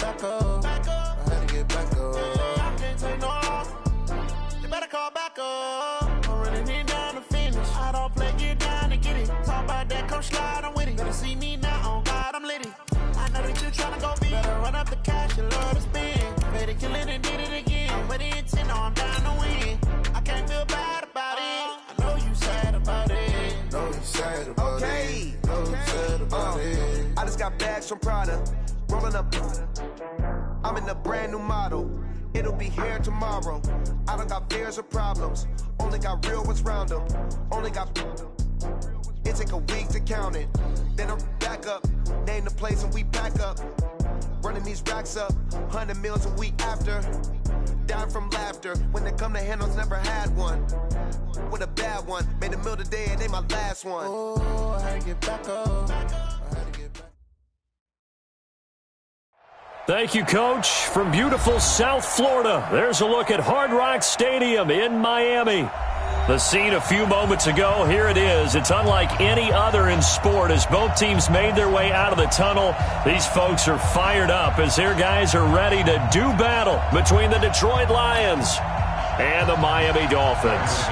back up. I had to get back up. I can't take no off. You better call back up. I'm running it down to finish. I don't play, get down to get it. Talk about that, come slide, I'm with it. Better see me now, on God, I'm litty. I know that you tryna go big. Better run up the cash, you love to spend. Made it, kill it, and did it again. I'm with the intent, no, I'm down to win. I can't feel bad about it. I know you sad about it. Know you sad about it. Know you sad about it. I just got bags from Prada. Rolling up. I'm in a brand new model. It'll be here tomorrow. I don't got fears or problems. Only got real ones round them. Only got. It take a week to count it. Then I'm back up. Name the place and we pack up. Running these racks up. 100 meals a week after. Down from laughter. When they come to handles, never had one. With a bad one. Made a meal today and they my last one. Oh, I had to get back up. Thank you, Coach. From beautiful South Florida, there's a look at Hard Rock Stadium in Miami. The scene a few moments ago, here it is. It's unlike any other in sport as both teams made their way out of the tunnel. These folks are fired up as their guys are ready to do battle between the Detroit Lions and the Miami Dolphins.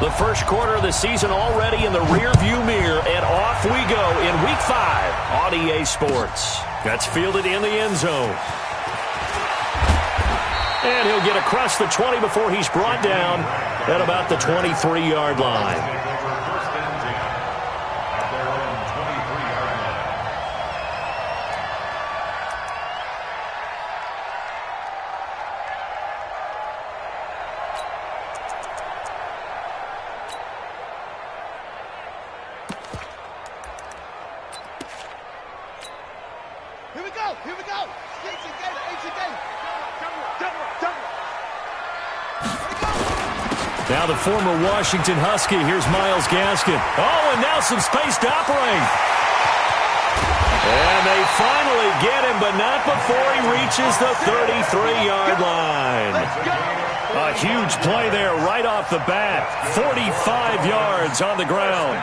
The first quarter of the season already in the rearview mirror, and off we go in Week 5 on EA Sports. That's fielded in the end zone. And he'll get across the 20 before he's brought down at about the 23-yard line. Now the former Washington Husky, here's Myles Gaskin. Oh, and now some space to operate. And they finally get him, but not before he reaches the 33-yard line. A huge play there right off the bat. 45 yards on the ground.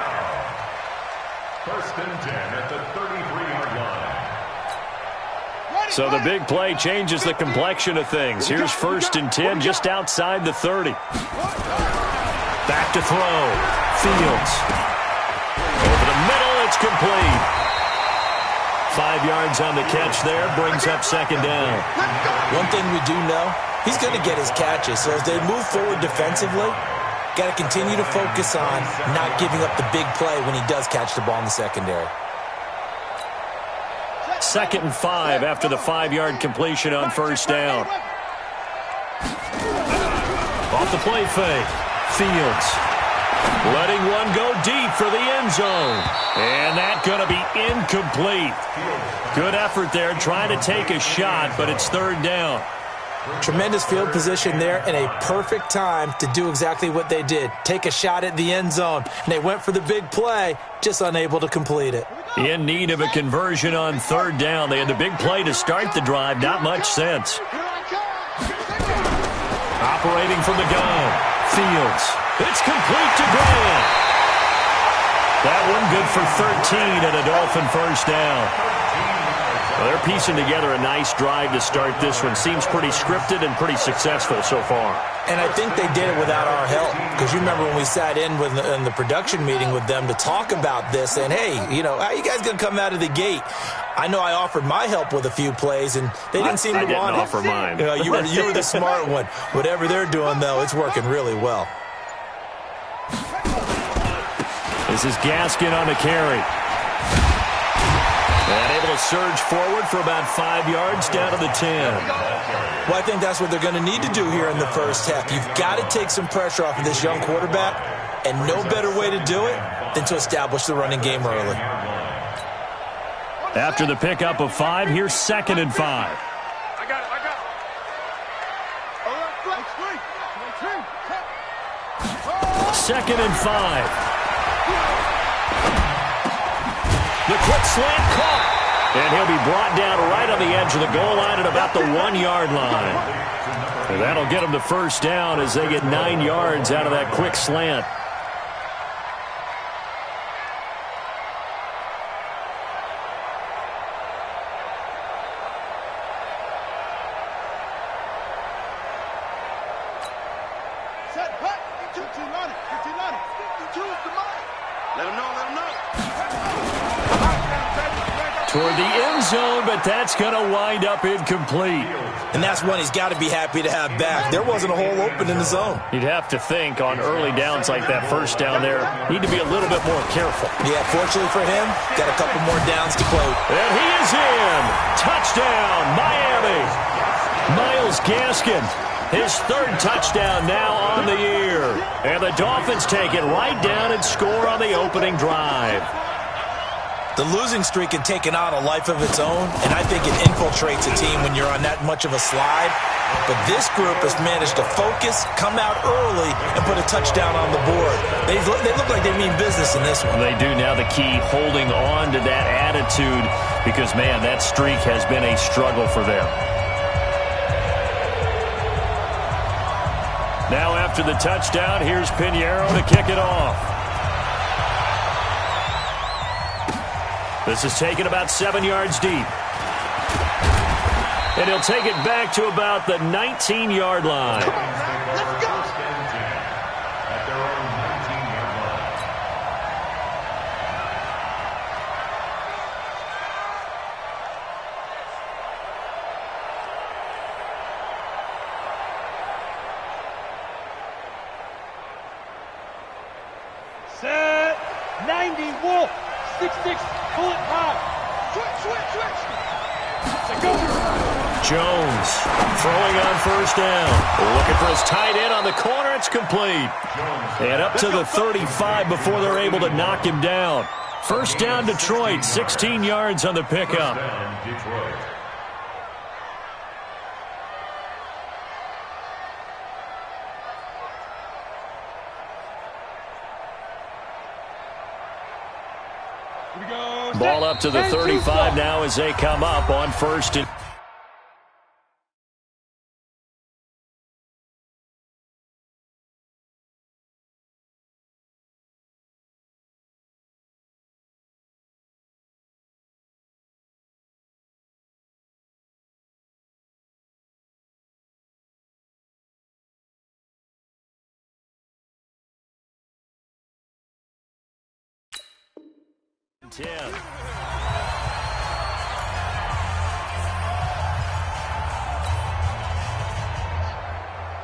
First and 10 at the 33-yard line. So the big play changes the complexion of things. Here's first and 10 just outside the 30. Back to throw. Fields. Over the middle, it's complete. 5 yards on the catch there, brings up second down. One thing we do know, he's going to get his catches. So as they move forward defensively, got to continue to focus on not giving up the big play when he does catch the ball in the secondary. 2nd and 5 after the 5-yard completion on first down. Off the play fake. Fields letting one go deep for the end zone. And that's going to be incomplete. Good effort there trying to take a shot, but it's third down. Tremendous field position there and a perfect time to do exactly what they did. Take a shot at the end zone. And they went for the big play, just unable to complete it. In need of a conversion on third down. They had the big play to start the drive. Not much sense. Operating from the gun. Fields. It's complete to Grant. That one good for 13 and a Dolphin first down. Well, they're piecing together a nice drive to start this one. Seems pretty scripted and pretty successful so far. And I think they did it without our help. Because you remember when we sat in the production meeting with them to talk about this. And, hey, you know, how you guys going to come out of the gate? I know I offered my help with a few plays, and they didn't seem to want it. I didn't offer mine. You were the smart one. Whatever they're doing, though, it's working really well. This is Gaskin on the carry. And able to surge forward for about 5 yards down to the 10. Well, I think that's what they're going to need to do here in the first half. You've got to take some pressure off of this young quarterback, and no better way to do it than to establish the running game early. After the pickup of 5, here's 2nd and 5. I got it. Second and 5. The quick slant caught. And he'll be brought down right on the edge of the goal line at about the 1-yard line. And that'll get him the first down as they get 9 yards out of that quick slant. Let him know. Toward the end zone, but that's going to wind up incomplete. And that's one he's got to be happy to have back. There wasn't a hole open in the zone. You'd have to think on early downs like that first down there, need to be a little bit more careful. Yeah, fortunately for him, got a couple more downs to quote. And he is in. Touchdown, Miami. Myles Gaskin, his third touchdown now on the year. And the Dolphins take it right down and score on the opening drive. The losing streak had taken on a life of its own, and I think it infiltrates a team when you're on that much of a slide. But this group has managed to focus, come out early, and put a touchdown on the board. They look like they mean business in this one. They do. Now the key, holding on to that attitude, because, man, that streak has been a struggle for them. Now after the touchdown, here's Pinheiro to kick it off. This is taken about 7 yards deep. And he'll take it back to about the 19-yard line. Let's go. At their own 19-yard line. Set 90 Wolf 6-6 bullet high. Switch. Jones throwing on first down. Looking for his tight end on the corner. It's complete. And up to the 35 before they're able to knock him down. First down, Detroit. 16 yards on the pickup. Detroit. Ball up to the 35 now as they come up on first and...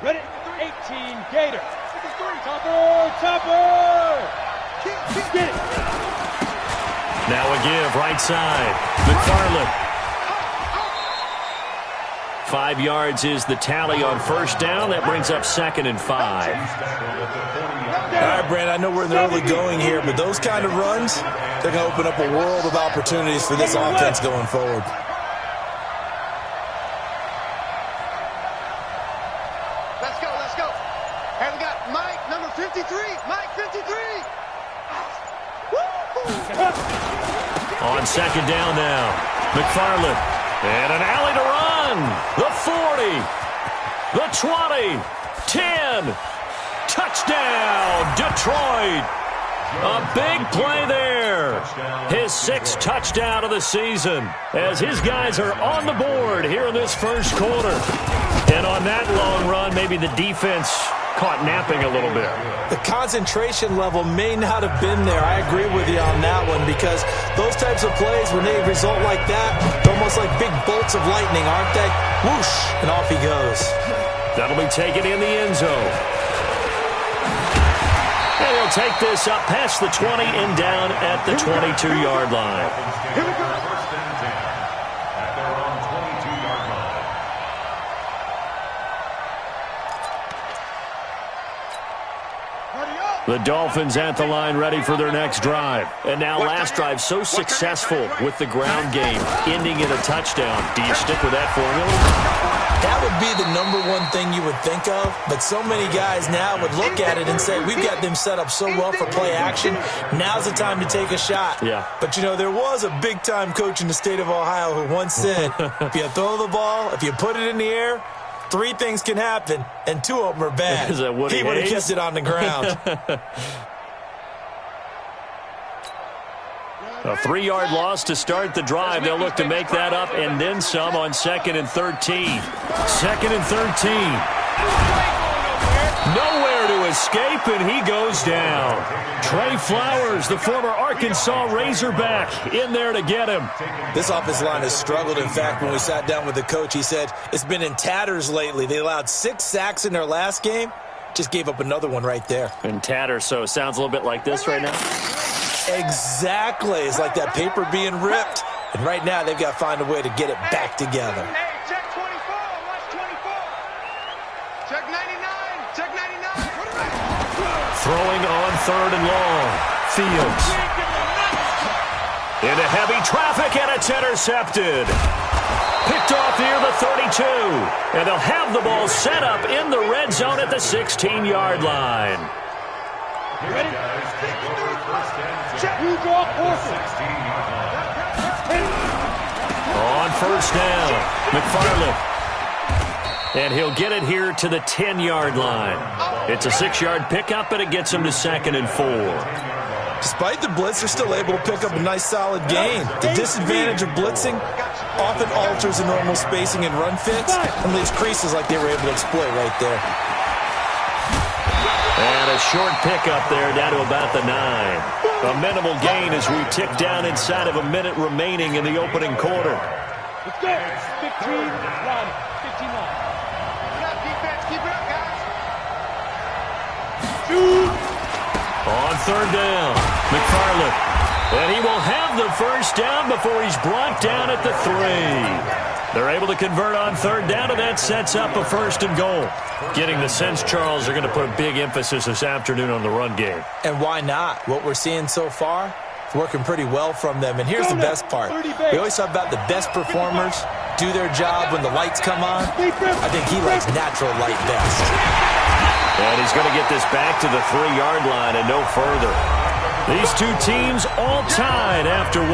Ready, 18, Gator. Topper. Get it. Now a give, right side. McFarland. 5 yards is the tally on first down. That brings up 2nd and 5. All right, Brandon, I know we're in the early going here, but those kind of runs, they're going to open up a world of opportunities for this offense going forward. Let's go. And we got Mike, number 53. Mike, 53. On second down now. McFarland. And an alley to run. The 40. The 20. 10. Touchdown, Detroit. A big play there. His 6th touchdown of the season as his guys are on the board here in this first quarter. And on that long run, maybe the defense caught napping a little bit. The concentration level may not have been there. I agree with you on that one because those types of plays, when they result like that, they're almost like big bolts of lightning, aren't they? Whoosh, and off he goes. That'll be taken in the end zone. And he'll take this up past the 20 and down at the 22-yard line. Here we go. First and 10 at their own 22-yard line. The Dolphins at the line ready for their next drive. And now last drive so successful with the ground game, ending in a touchdown. Do you stick with that formula? That would be the number one thing you would think of, but so many guys now would look at it and say, we've got them set up so well for play action, now's the time to take a shot. Yeah. But, you know, there was a big-time coach in the state of Ohio who once said, if you throw the ball, if you put it in the air, 3 things can happen, and 2 of them are bad. Is that Woody He would have Hayes? kept it on the ground. A 3-yard loss to start the drive. They'll look to make that up and then some on 2nd and 13. 2nd and 13. Nowhere there to escape, and he goes down. Trey Flowers, the former Arkansas Razorback, in there to get him. This offensive line has struggled. In fact, when we sat down with the coach, he said it's been in tatters lately. They allowed 6 sacks in their last game. Just gave up another one right there. In tatters, so it sounds a little bit like this right now. Exactly. It's like that paper being ripped. And right now, they've got to find a way to get it back together. Hey, check 24. Watch 24. Check 99. Check 99. Throwing on 3rd and long. Fields. Into heavy traffic, and it's intercepted. Picked off near the 32. And they'll have the ball set up in the red zone at the 16-yard line. Ready? Check. You draw forces. On 1st down, McFarland. And he'll get it here to the 10-yard line. It's a 6-yard pickup, and it gets him to 2nd and 4. Despite the blitz, they're still able to pick up a nice, solid gain. The disadvantage of blitzing often alters the normal spacing and run fits and leaves creases like they were able to exploit right there. And a short pickup there down to about the 9. A minimal gain as we tick down inside of a minute remaining in the opening quarter. Let's go. 15 line. 15 line. Keep it up, defense. Keep it up, guys. Shoot. On 3rd down, McFarland. And he will have the 1st down before he's brought down at the 3. They're able to convert on 3rd down, and that sets up a 1st and goal. Getting the sense, Charles, they're going to put a big emphasis this afternoon on the run game. And why not? What we're seeing so far is working pretty well from them. And here's the best part. We always talk about the best performers do their job when the lights come on. I think he likes natural light best. And he's going to get this back to the 3-yard line and no further. These two teams all tied after 1.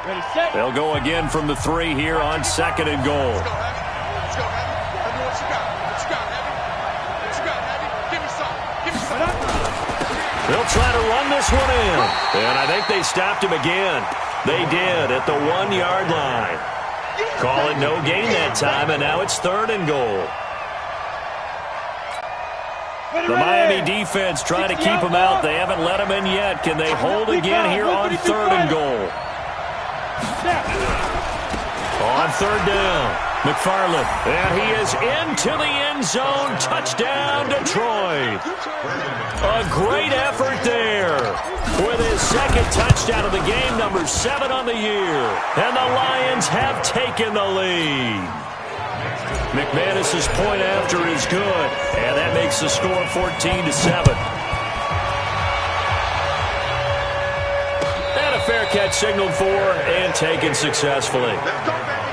Ready, set. They'll go again from the 3 here on 2nd and goal. Let's go, Heavy. Heavy, what you got? What you got, Heavy? What you got, Heavy? Give me some. Give me some. They'll try to run this one in. And I think they stopped him again. They did at the 1-yard line. Call it no gain that time, and now it's 3rd and goal. The Miami defense trying to keep him out. They haven't let him in yet. Can they hold again here on 3rd and goal? On 3rd down, McFarland. And he is into the end zone. Touchdown, Detroit. A great effort there with his 2nd touchdown of the game, number 7 on the year. And the Lions have taken the lead. McManus's point after is good, and that makes the score 14-7. And a fair catch signaled for and taken successfully. Let's go, baby.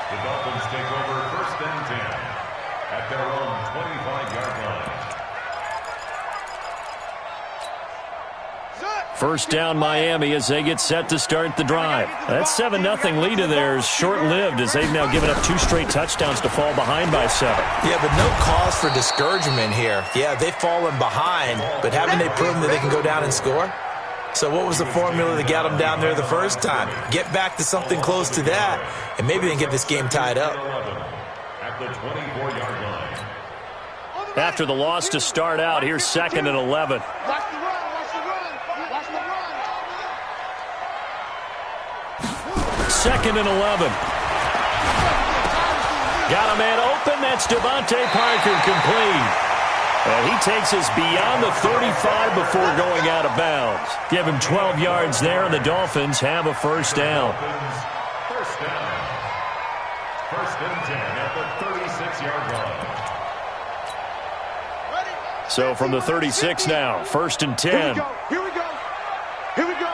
The Dolphins take over 1st and 10 at their own 25-yard line. 1st down Miami as they get set to start the drive. That 7-0 lead of theirs short-lived as they've now given up 2 straight touchdowns to fall behind by 7. Yeah, but no cause for discouragement here. Yeah, they've fallen behind, but haven't they proven that they can go down and score? So what was the formula that got them down there the first time? Get back to something close to that, and maybe they can get this game tied up. At the 24-yard line. After the loss to start out, here's 2nd and 11. Watch the run. Watch the run. Watch the run. 2nd and 11. Got a man open. That's Devontae Parker complete. And he takes us beyond the 35 before going out of bounds. Give him 12 yards there, and the Dolphins have a 1st down. 1st down. 1st and 10 at the 36-yard line. So from the 36 now, 1st and 10. Here we go. Here we go.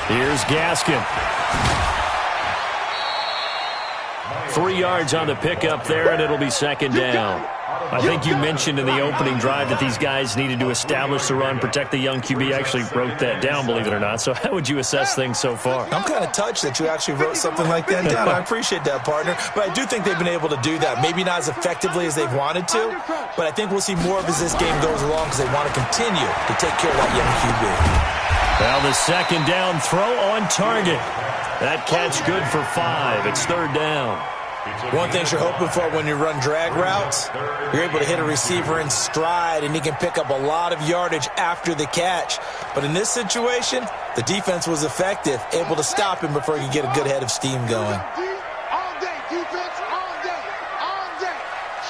Here's Gaskin. 3 yards on the pickup there, and it'll be 2nd down. I think you mentioned in the opening drive that these guys needed to establish the run, protect the young QB. I actually wrote that down, believe it or not. So how would you assess things so far? I'm kind of touched that you actually wrote something like that down. I appreciate that, partner. But I do think they've been able to do that. Maybe not as effectively as they've wanted to, but I think we'll see more of as this game goes along because they want to continue to take care of that young QB. Well, the 2nd down throw on target. That catch good for 5. It's third down. One thing you're hoping for when you run drag routes, you're able to hit a receiver in stride, and he can pick up a lot of yardage after the catch. But in this situation, the defense was effective, able to stop him before he could get a good head of steam going. All day, defense, all day, all day.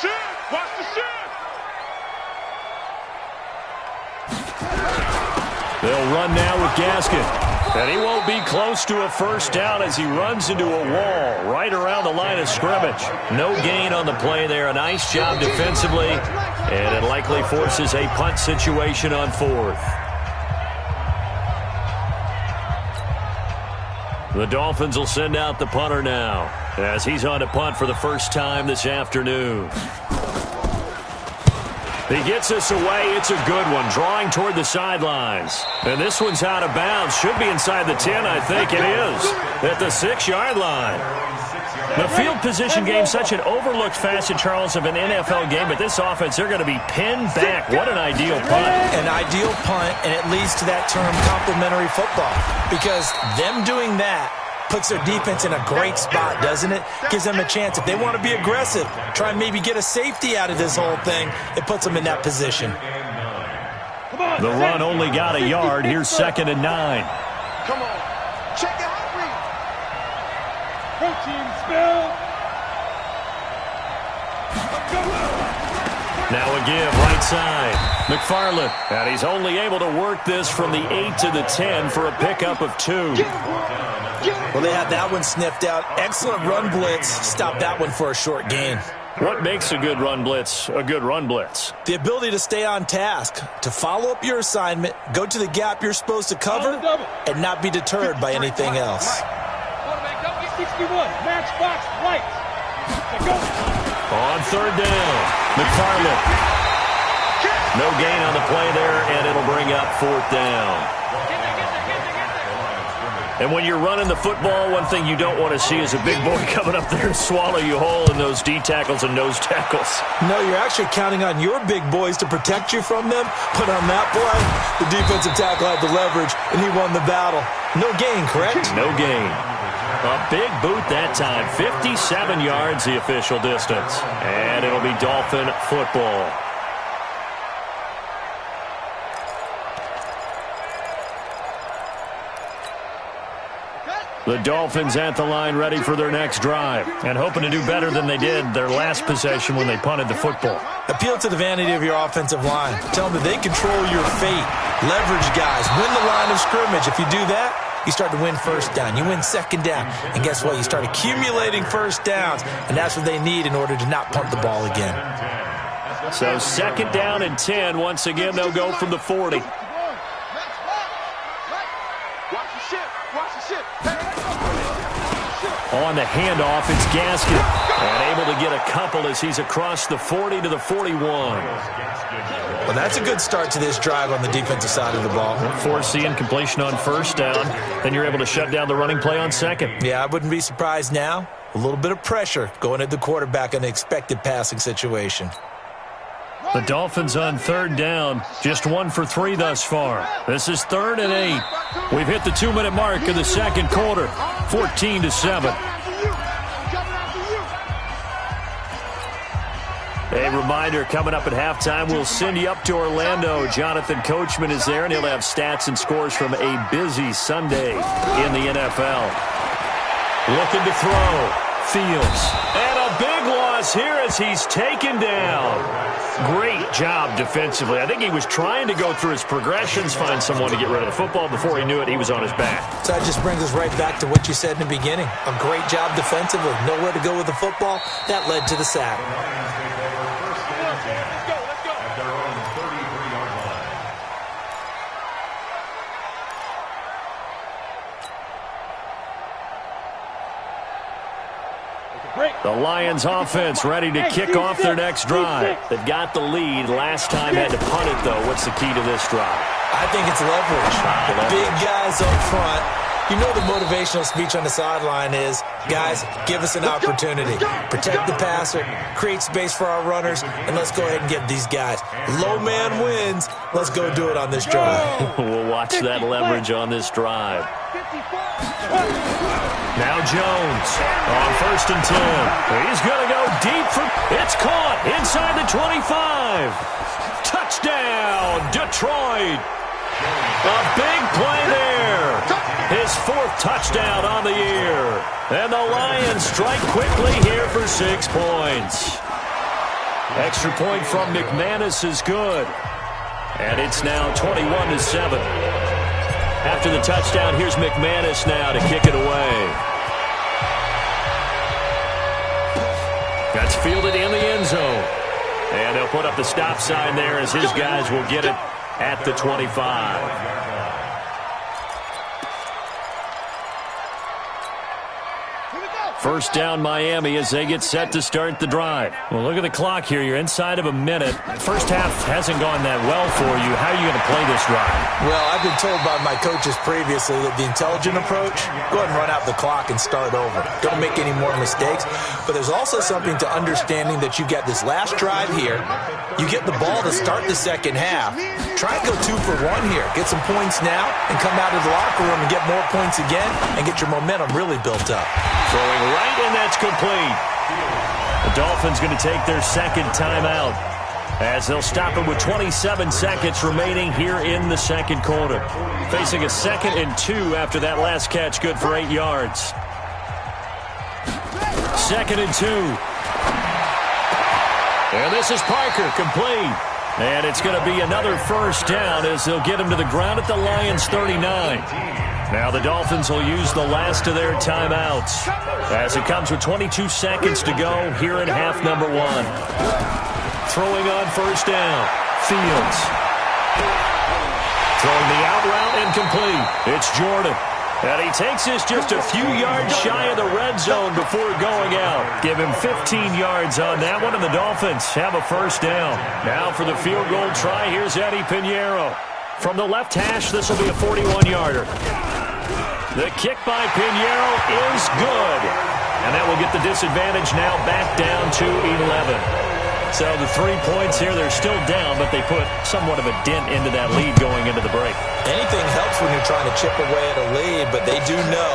Shoot, watch the shoot. They'll run now with Gaskin. And he won't be close to a first down as he runs into a wall right around the line of scrimmage. No gain on the play there. A nice job defensively. And it likely forces a punt situation on 4th. The Dolphins will send out the punter now as he's on to punt for the first time this afternoon. He gets this away. It's a good one, drawing toward the sidelines. And this one's out of bounds. Should be inside the 10, I think it is, at the 6-yard line. The field position game, such an overlooked facet, Charles, of an NFL game, but this offense, they're going to be pinned back. What an ideal punt. An ideal punt, and it leads to that term complementary football, because them doing that puts their defense in a great spot, doesn't it? Gives them a chance. If they want to be aggressive, try and maybe get a safety out of this whole thing, it puts them in that position. The run only got a yard. Here's 2nd and 9. Come on, check it out, read. Protein spill. Now a give, right side. McFarland, and he's only able to work this from the 8 to the 10 for a pickup of 2. Well, they had that one sniffed out. Excellent run blitz. Stop that one for a short gain. What makes a good run blitz a good run blitz? The ability to stay on task, to follow up your assignment, go to the gap you're supposed to cover, and not be deterred by anything else. 61, matchbox lights. On 3rd down, McFarland. No gain on the play there, and it'll bring up 4th down. And when you're running the football, one thing you don't want to see is a big boy coming up there and swallow you whole in those D tackles and nose tackles. No, you're actually counting on your big boys to protect you from them. But on that play, the defensive tackle had the leverage, and he won the battle. No gain, correct? No gain. A big boot that time. 57 yards, the official distance. And it'll be Dolphin football. The Dolphins at the line, ready for their next drive, and hoping to do better than they did their last possession when they punted the football. Appeal to the vanity of your offensive line. Tell them that they control your fate. Leverage guys. Win the line of scrimmage. If you do that, you start to win first down. You win 2nd down. And guess what? You start accumulating first downs, and that's what they need in order to not punt the ball again. So 2nd down and 10. Once again, they'll go from the 40. On the handoff, it's Gaskin. And able to get a couple as he's across the 40 to the 41. Well, that's a good start to this drive on the defensive side of the ball. Force the incompletion on 1st down. Then you're able to shut down the running play on 2nd. Yeah, I wouldn't be surprised now. A little bit of pressure going at the quarterback in the expected passing situation. The Dolphins on 3rd down, just 1 for 3 thus far. This is 3rd and 8. We've hit the 2-minute mark of the 2nd quarter, 14-7. A reminder, coming up at halftime, we'll send you up to Orlando. Jonathan Coachman is there, and he'll have stats and scores from a busy Sunday in the NFL. Looking to throw. Fields. And a big loss here as he's taken down. Great job defensively. I think he was trying to go through his progressions, find someone to get rid of the football. Before he knew it, he was on his back. So that just brings us right back to what you said in the beginning. A great job defensively. Nowhere to go with the football. That led to the sack. The Lions offense ready to kick off their next drive. They've got the lead. Last time had to punt it, though. What's the key to this drive? I think it's leverage. Big guys up front. You know the motivational speech on the sideline is, guys, give us an opportunity. Protect the passer, create space for our runners, and let's go ahead and get these guys. Low man wins. Let's go do it on this drive. We'll watch that leverage on this drive. 54. Now Jones on 1st and 10. He's going to go deep for... It's caught inside the 25. Touchdown, Detroit. A big play there. His 4th touchdown on the year. And the Lions strike quickly here for 6 points. Extra point from McManus is good. And it's now 21-7. After the touchdown, here's McManus now to kick it away. That's fielded in the end zone. And they'll put up the stop sign there as his guys will get it at the 25. First down Miami as they get set to start the drive. Well, look at the clock here. You're inside of a minute. First half hasn't gone that well for you. How are you going to play this drive? Well, I've been told by my coaches previously that the intelligent approach, go ahead and run out the clock and start over. Don't make any more mistakes. But there's also something to understanding that you got this last drive here. You get the ball to start the second half. Try and go 2 for 1 here. Get some points now and come out of the locker room and get more points again and get your momentum really built up. Throwing right, and that's complete. The Dolphins going to take their second timeout as they'll stop it with 27 seconds remaining here in the second quarter. Facing a 2nd and 2 after that last catch, good for 8 yards. 2nd and 2. And this is Parker, complete. And it's going to be another first down as they'll get him to the ground at the Lions' 39. Now the Dolphins will use the last of their timeouts as it comes with 22 seconds to go here in half number 1. Throwing on first down, Fields. Throwing the out route incomplete. It's Jordan. And he takes this just a few yards shy of the red zone before going out. Give him 15 yards on that one, and the Dolphins have a first down. Now for the field goal try, here's Eddie Pinheiro. From the left hash, this will be a 41-yarder. The kick by Pinheiro is good. And that will get the disadvantage now back down to 11. So the 3 points here, they're still down, but they put somewhat of a dent into that lead going into the break. Anything helps when you're trying to chip away at a lead, but they do know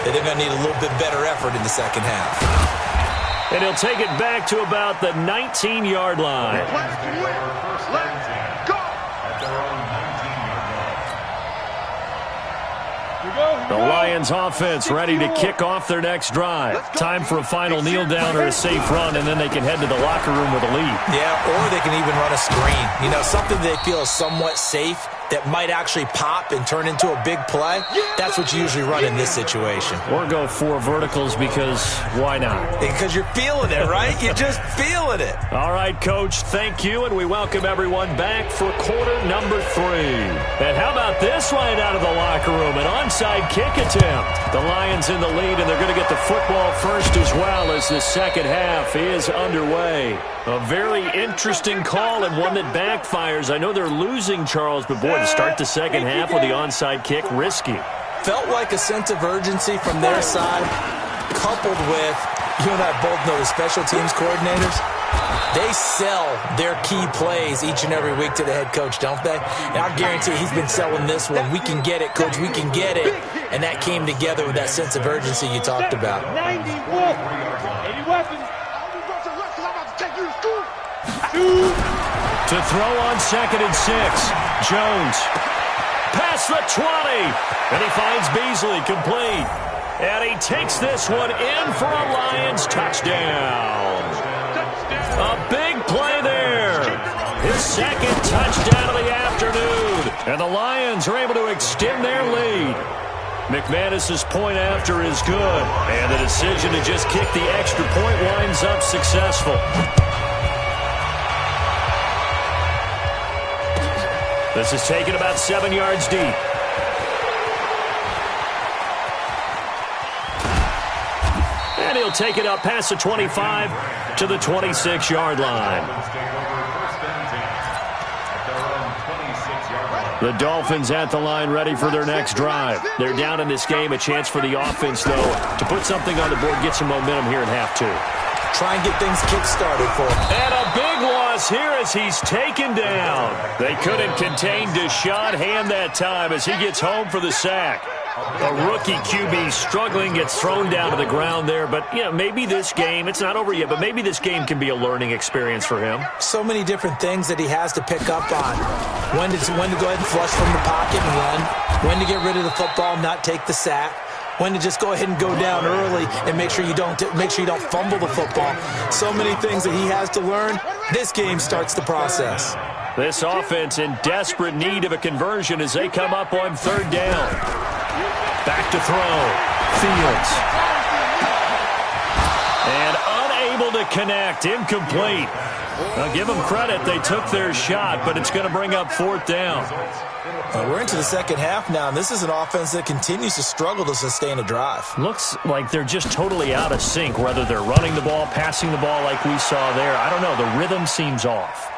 that they're going to need a little bit better effort in the second half. And he'll take it back to about the 19-yard line. The Lions offense ready to kick off their next drive. Time for a final kneel down or a safe run, and then they can head to the locker room with a lead. Yeah, or they can even run a screen. You know, something they feel is somewhat safe that might actually pop and turn into a big play. That's what you usually run in this situation. Or go 4 verticals because why not? Because you're feeling it, right? You're just feeling it. All right, Coach, thank you, and we welcome everyone back for quarter number 3. And how about this right out of the locker room? An onside kick attempt. The Lions in the lead, and they're going to get the football first as well as the second half is underway. A very interesting call and one that backfires. I know they're losing, Charles, but boy, to start the second half with the onside kick, risky. Felt like a sense of urgency from their side, coupled with, you and I both know the special teams coordinators. They sell their key plays each and every week to the head coach, don't they? And I guarantee he's been selling this one. We can get it, Coach. We can get it. And that came together with that sense of urgency you talked about. 90 weapons. To throw on 2nd and 6. Jones. Past the 20. And he finds Beasley complete. And he takes this one in for a Lions touchdown. A big play there. His second touchdown of the afternoon. And the Lions are able to extend their lead. McManus's point after is good. And the decision to just kick the extra point winds up successful. This is taken about 7 yards deep. And he'll take it up past the 25 to the 26-yard line. The Dolphins at the line ready for their next drive. They're down in this game. A chance for the offense, though, to put something on the board, get some momentum here in half 2. Try and get things kick-started for him. And a big loss here as he's taken down. They couldn't contain Deshaun Hand that time as he gets home for the sack. A rookie QB struggling, gets thrown down to the ground there. But, maybe this game, it's not over yet, but maybe this game can be a learning experience for him. So many different things that he has to pick up on. When to go ahead and flush from the pocket and run. When to get rid of the football, not take the sack. When to just go ahead and go down early and make sure you don't fumble the football. So many things that he has to learn. This game starts the process. This offense in desperate need of a conversion as they come up on third down. Back to throw. Fields. And unable to connect. Incomplete. I'll give them credit. They took their shot, but it's going to bring up fourth down. We're into the second half now, and this is an offense that continues to struggle to sustain a drive. Looks like they're just totally out of sync, whether they're running the ball, passing the ball like we saw there. I don't know. The rhythm seems off.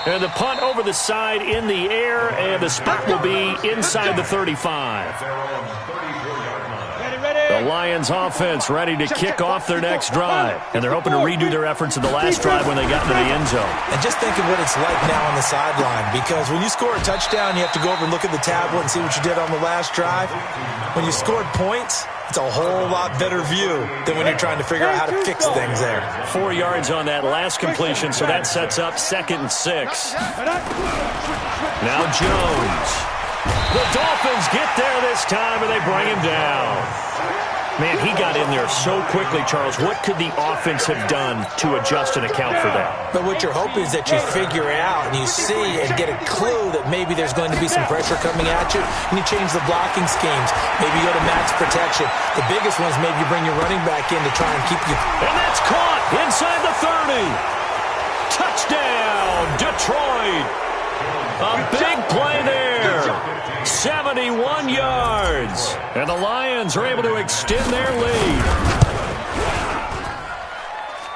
And the punt over the side in the air, and the spot will be inside the 35. The Lions offense ready to kick off their next drive. And they're hoping to redo their efforts in the last drive when they got into the end zone. And just think of what it's like now on the sideline, because when you score a touchdown, you have to go over and look at the tablet and see what you did on the last drive. When you scored points, it's a whole lot better view than when you're trying to figure out how to fix things there. 4 yards on that last completion, so that sets up 2nd and 6. Now Jones. The Dolphins get there this time, and they bring him down. Man, he got in there so quickly, Charles. What could the offense have done to adjust and account for that? But what you're hoping is that you figure out and you see and get a clue that maybe there's going to be some pressure coming at you, and you change the blocking schemes. Maybe you go to max protection. The biggest one is maybe you bring your running back in to try and keep you. And that's caught inside the 30. Touchdown, Detroit. A big play there. 71 yards. And the Lions are able to extend their lead.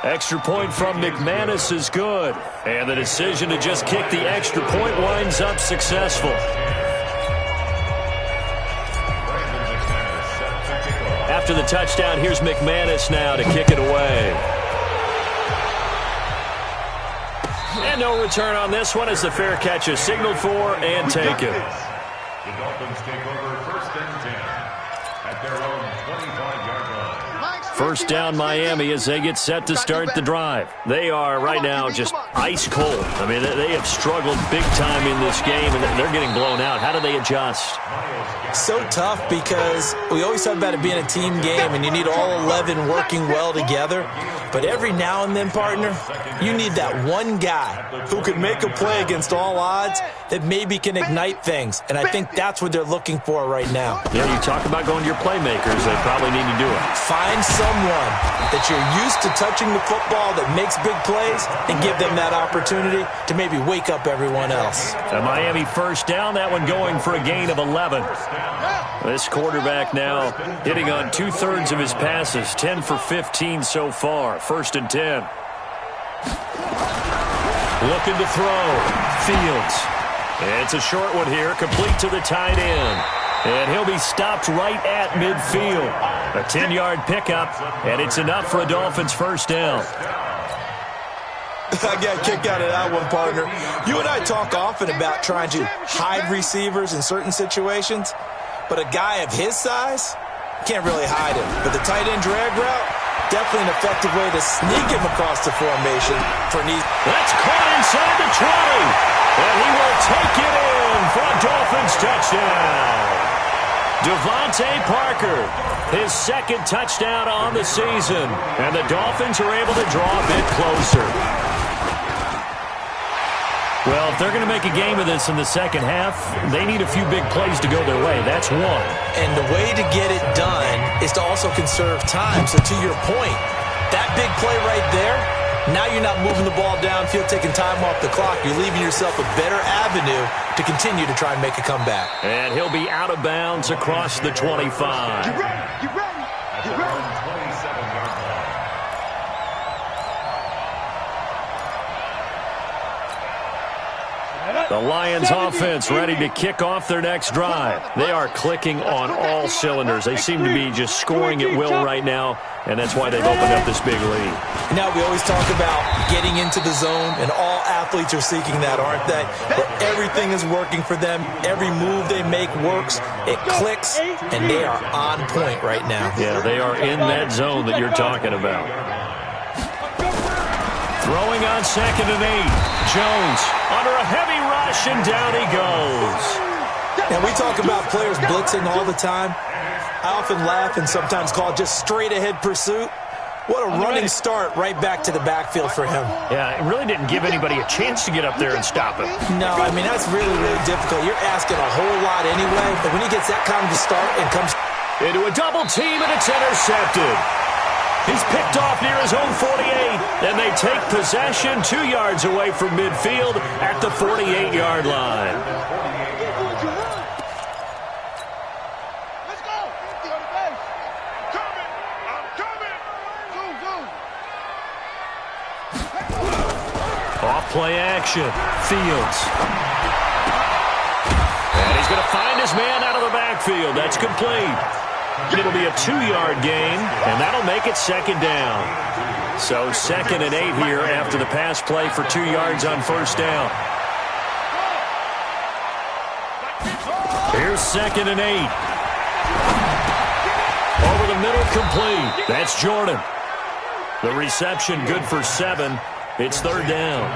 Extra point from McManus is good. And the decision to just kick the extra point winds up successful. After the touchdown, here's McManus now to kick it away. And no return on this one as the fair catch is signaled for and taken. The Dolphins take over 1st and 10 at their own 25-yard line. First down Miami as they get set to start the drive. They are right now just ice cold. I mean, they have struggled big time in this game, and they're getting blown out. How do they adjust? So tough because we always talk about it being a team game, and you need all 11 working well together. But every now and then, partner, you need that one guy who can make a play against all odds that maybe can ignite things. And I think that's what they're looking for right now. Yeah, you talk about going to your playmakers. They probably need to do it. Find someone that you're used to touching the football that makes big plays and give them that opportunity to maybe wake up everyone else. A Miami first down, that one going for a gain of 11. This quarterback now hitting on 2/3 of his passes, 10 for 15 so far. 1st and 10. Looking to throw. Fields. It's a short one here, complete to the tight end. And he'll be stopped right at midfield. A 10-yard pickup, and it's enough for a Dolphins first down. I got a kick out of that one, partner. You and I talk often about trying to hide receivers in certain situations, but a guy of his size can't really hide him. But the tight end drag route, definitely an effective way to sneak him across the formation for an easy. That's caught inside the 20, and he will take it in for a Dolphins touchdown. Devontae Parker, his 2nd touchdown on the season, and the Dolphins are able to draw a bit closer. Well, if they're going to make a game of this in the second half, they need a few big plays to go their way. That's one. And the way to get it done is to also conserve time. So to your point, that big play right there, now you're not moving the ball downfield, taking time off the clock. You're leaving yourself a better avenue to continue to try and make a comeback. And he'll be out of bounds across the 25. You ready? You ready? You ready? 27-yard line. The Lions offense ready to kick off their next drive. They are clicking on all cylinders. They seem to be just scoring at will right now, and that's why they've opened up this big lead. Now, we always talk about getting into the zone, and all athletes are seeking that, aren't they? Where everything is working for them. Every move they make works. It clicks, and they are on point right now. Yeah, they are in that zone that you're talking about. Throwing on 2nd and 8. Jones under a heavy rush, and down he goes. And we talk about players blitzing all the time. I often laugh and sometimes call it just straight-ahead pursuit. What a running start right back to the backfield for him. Yeah, it really didn't give anybody a chance to get up there and stop him. No, I mean, that's really, really difficult. You're asking a whole lot anyway, but when he gets that kind of a start and comes into a double team, and it's intercepted. He's picked off near his own 48, and they take possession 2 yards away from midfield at the 48-yard line. Let's go. I'm coming. Off play action. Fields. And he's going to find his man out of the backfield. That's complete. It'll be a 2-yard gain, and that'll make it 2nd down. So 2nd and 8 here after the pass play for 2 yards on 1st down. Here's 2nd and 8. Over the middle, complete. That's Jordan. The reception good for 7. It's 3rd down.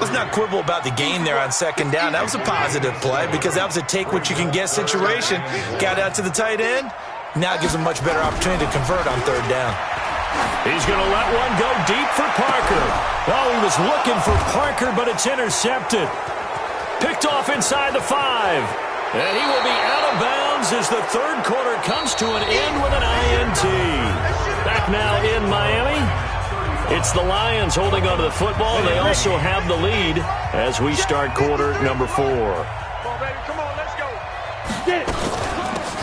Let's not quibble about the gain there on 2nd down. That was a positive play because that was a take-what-you-can-get situation. Got out to the tight end. Now it gives him a much better opportunity to convert on 3rd down. He's going to let one go deep for Parker. Oh, he was looking for Parker, but it's intercepted. Picked off inside the 5. And he will be out of bounds as the 3rd quarter comes to an end with an INT. Back now in Miami. It's the Lions holding onto the football. They also have the lead as we start quarter number 4. Come on, baby. Come on, let's go. Get it.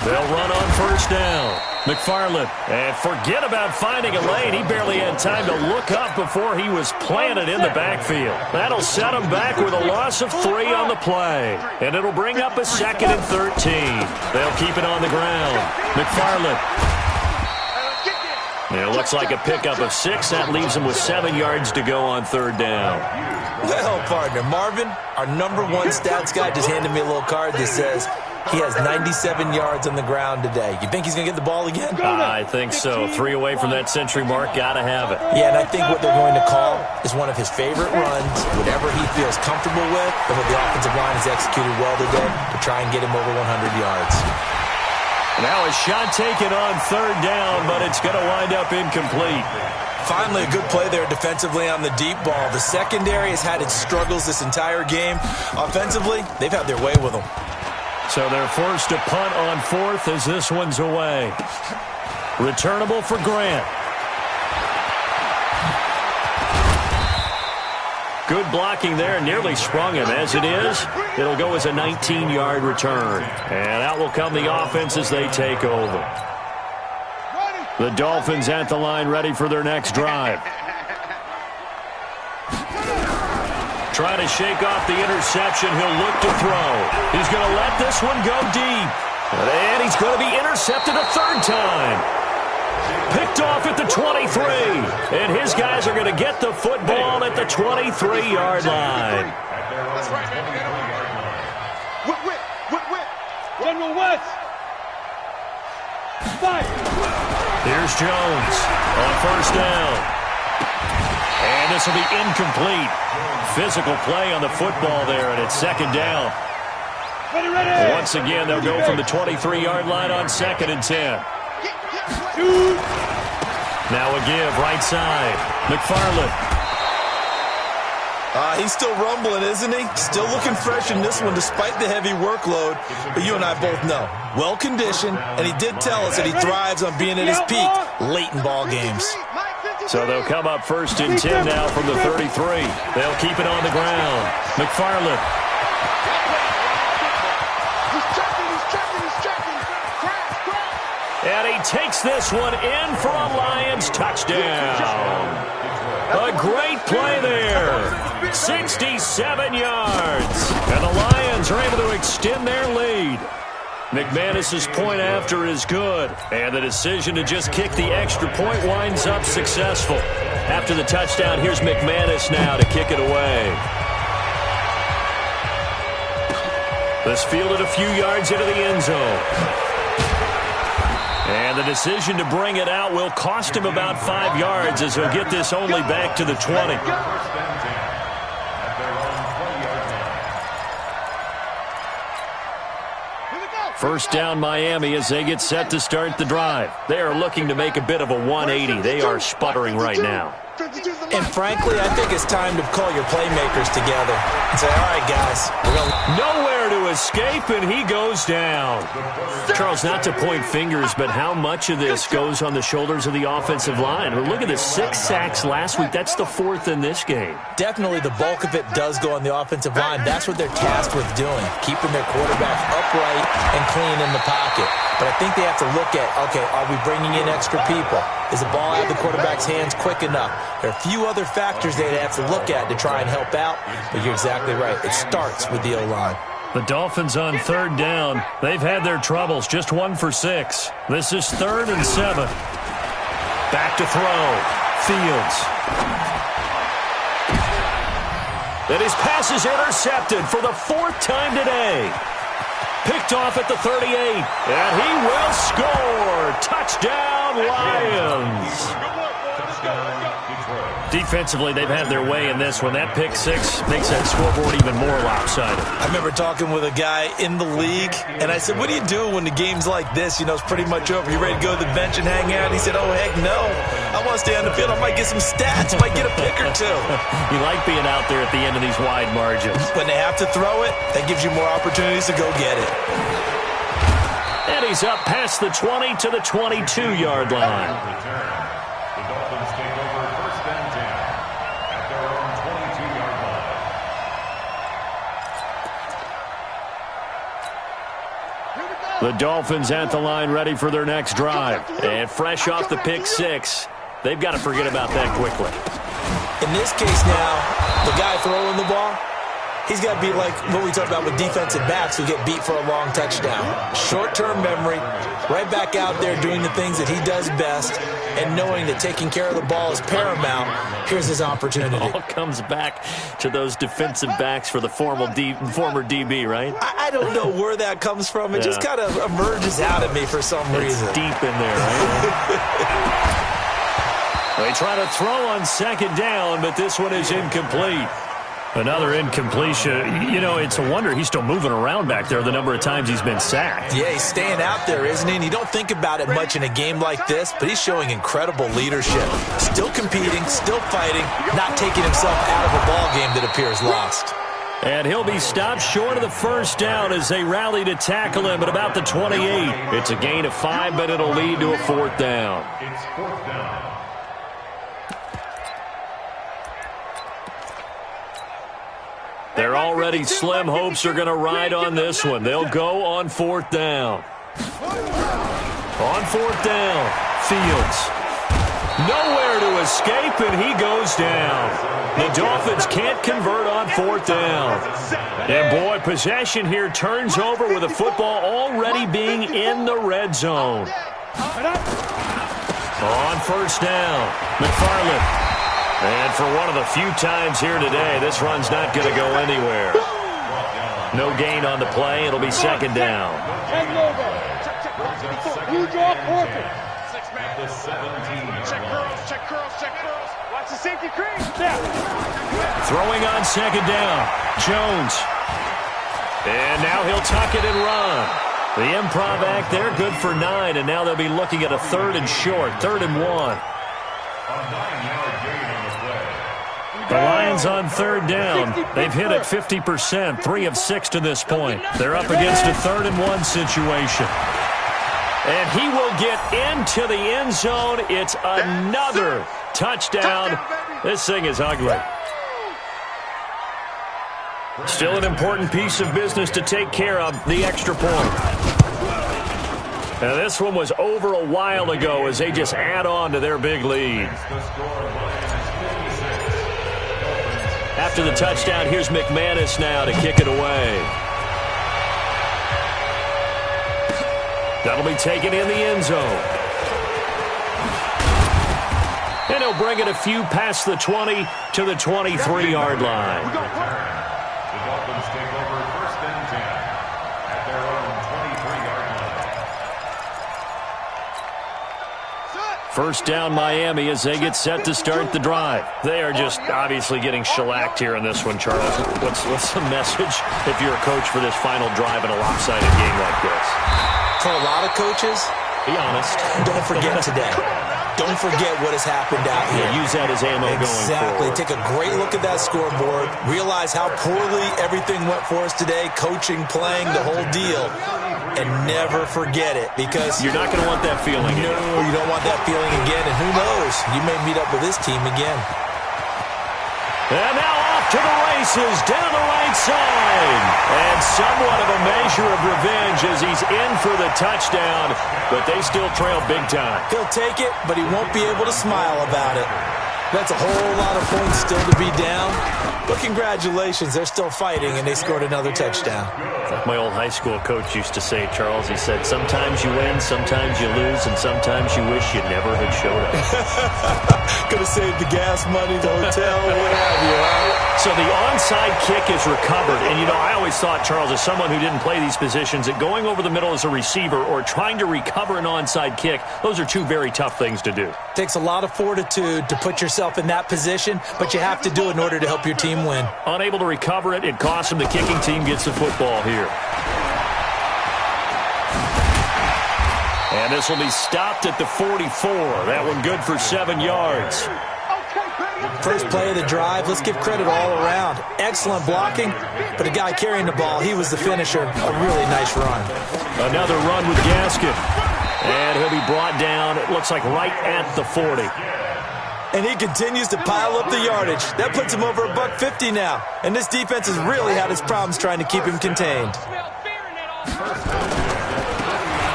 They'll run on 1st down. McFarland, and forget about finding a lane. He barely had time to look up before he was planted in the backfield. That'll set him back with a loss of 3 on the play. And it'll bring up a 2nd and 13. They'll keep it on the ground. McFarland. And it looks like a pickup of 6. That leaves him with 7 yards to go on 3rd down. Well, partner, Marvin, our number 1 stats guy, just handed me a little card that says he has 97 yards on the ground today. You think he's going to get the ball again? I think so. 3 away from that century mark. Got to have it. Yeah, and I think what they're going to call is one of his favorite runs, whatever he feels comfortable with, and what the offensive line has executed well today to try and get him over 100 yards. Now a shot taken on 3rd down, but it's going to wind up incomplete. Finally, a good play there defensively on the deep ball. The secondary has had its struggles this entire game. Offensively, they've had their way with them. So they're forced to punt on 4th as this one's away. Returnable for Grant. Good blocking there, nearly sprung him. As it is, it'll go as a 19-yard return. And out will come the offense as they take over. The Dolphins at the line ready for their next drive. Trying to shake off the interception. He'll look to throw. He's going to let this one go deep. And he's going to be intercepted a 3rd time. Picked off at the 23. And his guys are going to get the football at the 23-yard line. That's right, baby. Whip. General West. Fire. Here's Jones on 1st down. And this will be incomplete. Physical play on the football there, and it's 2nd down. Ready. Once again, they'll go from the 23-yard line on 2nd and 10. Now a give, right side. McFarland. He's still rumbling, isn't he? Still looking fresh in this one despite the heavy workload. But you and I both know, well-conditioned, and he did tell us that he thrives on being at his peak late in ball games. So they'll come up 1st and 10 now from the 33. They'll keep it on the ground. McFarland. And he takes this one in for a Lions touchdown. A great play there. 67 yards. And the Lions are able to extend their lead. McManus's point after is good. And the decision to just kick the extra point winds up successful. After the touchdown, here's McManus now to kick it away. This fielded a few yards into the end zone. And the decision to bring it out will cost him about 5 yards as he'll get this only back to the 20. First down Miami as they get set to start the drive. They are looking to make a bit of a 180. They are sputtering right now. And frankly, I think it's time to call your playmakers together and say, all right, guys. Nowhere to escape, and he goes down. Charles, not to point fingers, but how much of this goes on the shoulders of the offensive line? Well, look at the 6 sacks last week. That's the 4th in this game. Definitely the bulk of it does go on the offensive line. That's what they're tasked with doing, keeping their quarterback upright and clean in the pocket. But I think they have to look at, okay, are we bringing in extra people? Is the ball out of the quarterback's hands quick enough? There are a few other factors they'd have to look at to try and help out, but you're exactly right. It starts with the O-line. The Dolphins on 3rd down. They've had their troubles, just 1 for 6. This is 3rd and 7. Back to throw. Fields. And his pass is intercepted for the 4th time today. Picked off at the 38, and he will score. Touchdown, Lions. Defensively, they've had their way in this one. That pick 6 makes that scoreboard even more lopsided. I remember talking with a guy in the league, and I said, what do you do when the game's like this? You know, it's pretty much over. You ready to go to the bench and hang out? He said, oh, heck no. I want to stay on the field. I might get some stats. Might get a pick or two. You like being out there at the end of these wide margins. When they have to throw it, that gives you more opportunities to go get it. And he's up past the 20 to the 22-yard line. The Dolphins take over 1st and 10 at their own 22-yard line. The Dolphins at the line ready for their next drive. And fresh off the pick 6, they've got to forget about that quickly. In this case now, the guy throwing the ball, he's got to be like what we talked about with defensive backs who get beat for a long touchdown. Short-term memory, right back out there doing the things that he does best, and knowing that taking care of the ball is paramount. Here's his opportunity. It all comes back to those defensive backs for the former DB, right? I don't know where that comes from. It just kind of emerges out of me for some reason. It's deep in there, right? They try to throw on 2nd down, but this one is incomplete. Another incompletion. You know, it's a wonder he's still moving around back there the number of times he's been sacked. Yeah, he's staying out there, isn't he? And you don't think about it much in a game like this, but he's showing incredible leadership. Still competing, still fighting, not taking himself out of a ball game that appears lost. And he'll be stopped short of the 1st down as they rally to tackle him at about the 28. It's a gain of 5, but it'll lead to a 4th down. It's 4th down. Their already slim hopes are going to ride on this one. They'll go on 4th down. On 4th down, Fields. Nowhere to escape, and he goes down. The Dolphins can't convert on 4th down. And, boy, possession here turns over with the football already being in the red zone. On 1st down, McFarland. And for one of the few times here today, this run's not going to go anywhere. No gain on the play. It'll be 2nd down. You draw perfect. Check curls. Watch the safety cream. Throwing on 2nd down. Jones. And now he'll tuck it and run. The improv act there, good for 9. And now they'll be looking at a 3rd and short. 3rd and 1. A 9-yard gain on the play. The Lions on 3rd down. They've hit it 50%, 3 of 6 to this point. They're up against a 3rd and 1 situation. And he will get into the end zone. It's another touchdown. This thing is ugly. Still an important piece of business to take care of, the extra point. Now this one was over a while ago as they just add on to their big lead. The score, Lions 57, After the touchdown, here's McManus now to kick it away. That'll be taken in the end zone. And he'll bring it a few past the 20 to the 23-yard line. The Dolphins take over 1st and 10 at their own 23-yard line. First down Miami as they get set to start the drive. They are just obviously getting shellacked here in this one, Charles. What's the message if you're a coach for this final drive in a lopsided game like this? For a lot of coaches, be honest. Don't forget today. Don't forget what has happened out here. Yeah, use that as ammo going forward. Exactly. Take a great look at that scoreboard. Realize how poorly everything went for us today. Coaching, playing, the whole deal. And never forget it, because you're not going to want that feeling again. No, you don't want that feeling again. And who knows? You may meet up with this team again. And now off to the races, down the right side. And somewhat of a measure of revenge as he's in for the touchdown, but they still trail big time. He'll take it, but he won't be able to smile about it. That's a whole lot of points still to be down. But congratulations, they're still fighting, and they scored another touchdown. Like my old high school coach used to say, Charles, he said, sometimes you win, sometimes you lose, and sometimes you wish you never had showed up. Could have saved the gas money, the hotel, what have you, right? So the onside kick is recovered. And, you know, I always thought, Charles, as someone who didn't play these positions, that going over the middle as a receiver or trying to recover an onside kick, those are two very tough things to do. Takes a lot of fortitude to put yourself in that position, but you have to do it in order to help your team win. Unable to recover it, it costs him. The kicking team gets the football here. And this will be stopped at the 44. That one good for 7 yards. First play of the drive, let's give credit all around. Excellent blocking, but the guy carrying the ball, he was the finisher. A really nice run. Another run with Gaskin. And he'll be brought down, it looks like right at the 40. And he continues to pile up the yardage. That puts him over $150 now. And this defense has really had its problems trying to keep him contained.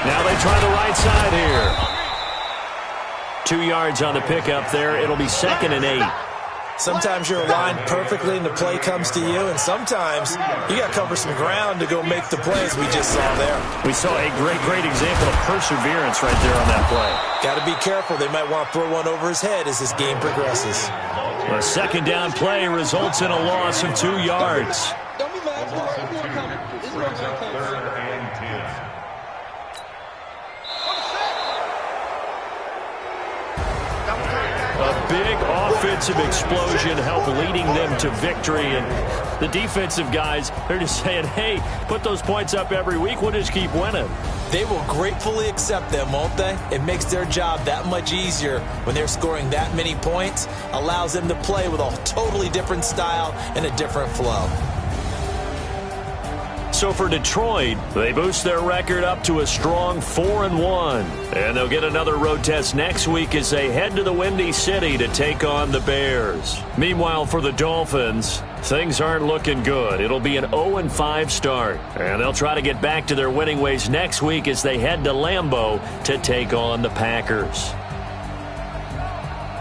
Now they try the right side here. 2 yards on the pickup there. It'll be 2nd and 8. Sometimes you're aligned perfectly and the play comes to you, and sometimes you got to cover some ground to go make the plays we just saw there. We saw a great example of perseverance right there on that play. Got to be careful. They might want to throw one over his head as this game progresses. A 2nd down play results in a loss of 2 yards. Don't be mad. This is what I'm saying. 3rd and 10. A big offensive explosion helped leading them to victory. And the defensive guys, they're just saying, hey, put those points up every week. We'll just keep winning. They will gratefully accept them, won't they? It makes their job that much easier when they're scoring that many points. Allows them to play with a totally different style and a different flow. So for Detroit, they boost their record up to a strong 4-1. And they'll get another road test next week as they head to the Windy City to take on the Bears. Meanwhile, for the Dolphins, things aren't looking good. It'll be an 0-5 start. And they'll try to get back to their winning ways next week as they head to Lambeau to take on the Packers.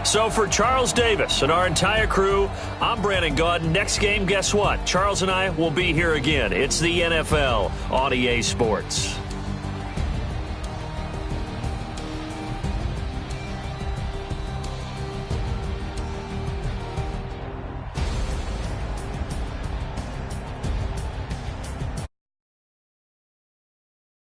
So for Charles Davis and our entire crew, I'm Brandon Gaudin. Next game, guess what? Charles and I will be here again. It's the NFL on EA Sports.